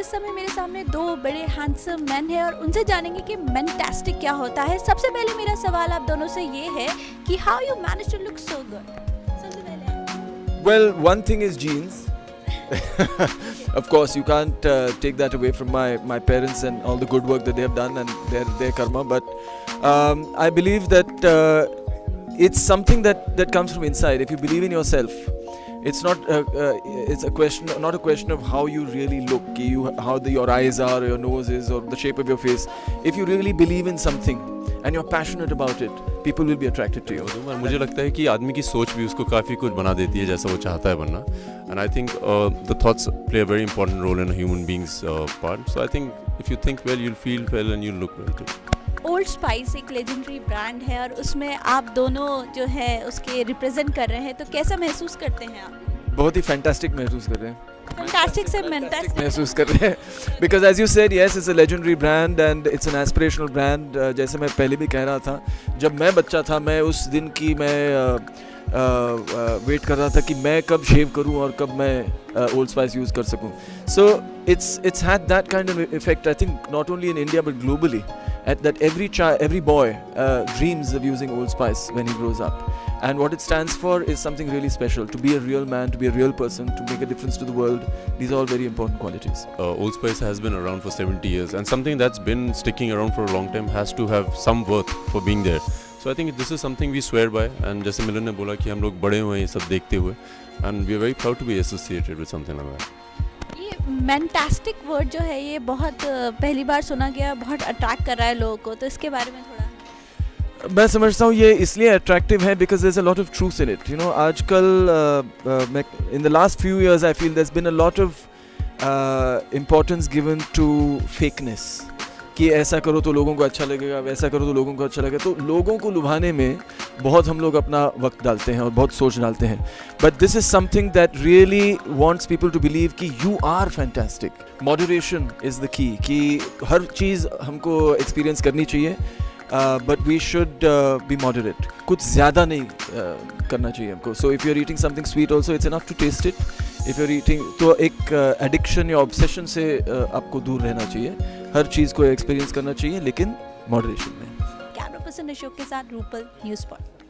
इस समय मेरे सामने दो बड़े हैंडसम मैन हैं और उनसे जानेंगे कि मेंटास्टिक क्या होता है। सबसे पहले मेरा सवाल आप दोनों से ये है कि how you manage to look so good. सबसे पहले Well, one thing is genes. Of course, you can't take that away from my parents and all the good work that they have done and their karma. But I believe that it's something that comes from inside. If you believe in yourself, it's not it's a question, not a question of how you really look, how your eyes are, or your nose is, or the shape of your face. If you really believe in something and you're passionate about it, people will be attracted to you. मुझे लगता है कि आदमी की सोच भी उसको काफ़ी कुछ बना देती है जैसा वो चाहता है बनना. And I think the thoughts play a very important role in a human being's part. So I think if you think well, you'll feel well and you'll look well too. Old spice एक legendary brand है और उसमें आप दोनों जो है उसके represent कर रहे हैं, तो कैसा महसूस करते हैं आप? बहुत ही फैंटास्टिक महसूस कर रहे हैं. फैंटास्टिक से मेंटास्टिक महसूस कर रहे हैं. Because as you said, yes, it's a legendary brand and it's an aspirational brand. जैसे मैं पहले भी कह रहा था, जब मैं बच्चा था मैं उस दिन की वेट कर रहा था कि मैं कब शेव करूं और कब मैं ओल्ड स्पाइस यूज़ कर सकूं. So it's had that kind of effect, I think, not only in India but globally. That every boy dreams of using Old Spice when he grows up, and what it stands for is something really special. To be a real man, to be a real person, to make a difference to the world. These are all very important qualities. Old Spice has been around for 70 years, and something that's been sticking around for a long time has to have some worth for being there. So I think this is something we swear by, and जैसे मिलन ने बोला कि हम लोग बड़े हुए हैं ये सब देखते हुए, and we are very proud to be associated with something like that. मेंटास्टिक वर्ड जो है ये बहुत पहली बार सुना गया, बहुत अट्रैक्ट कर रहा है लोगों को, तो इसके बारे में थोड़ा. मैं समझता हूँ ये इसलिए अट्रैक्टिव है because there is a lot of truth in it. You know, आजकल in the last few years I feel there has been a lot of importance given to fakeness, कि ऐसा करो तो लोगों को अच्छा लगेगा, वैसा करो तो लोगों को अच्छा लगेगा. तो लोगों को लुभाने में बहुत हम लोग अपना वक्त डालते हैं और बहुत सोच डालते हैं. But this is something that really wants people to believe कि you are fantastic. Moderation is the key, कि हर चीज़ हमको एक्सपीरियंस करनी चाहिए, but we should be moderate. कुछ ज़्यादा नहीं करना चाहिए हमको. So if you are eating something sweet also it's enough to taste it. If you are eating, तो एक एडिक्शन या ऑब्सेशन से आपको दूर रहना चाहिए. हर चीज़ को एक्सपीरियंस करना चाहिए लेकिन मॉडरेशन में. कैमरा पर्सन अशोक के साथ रूपल, न्यूज़ स्पॉट.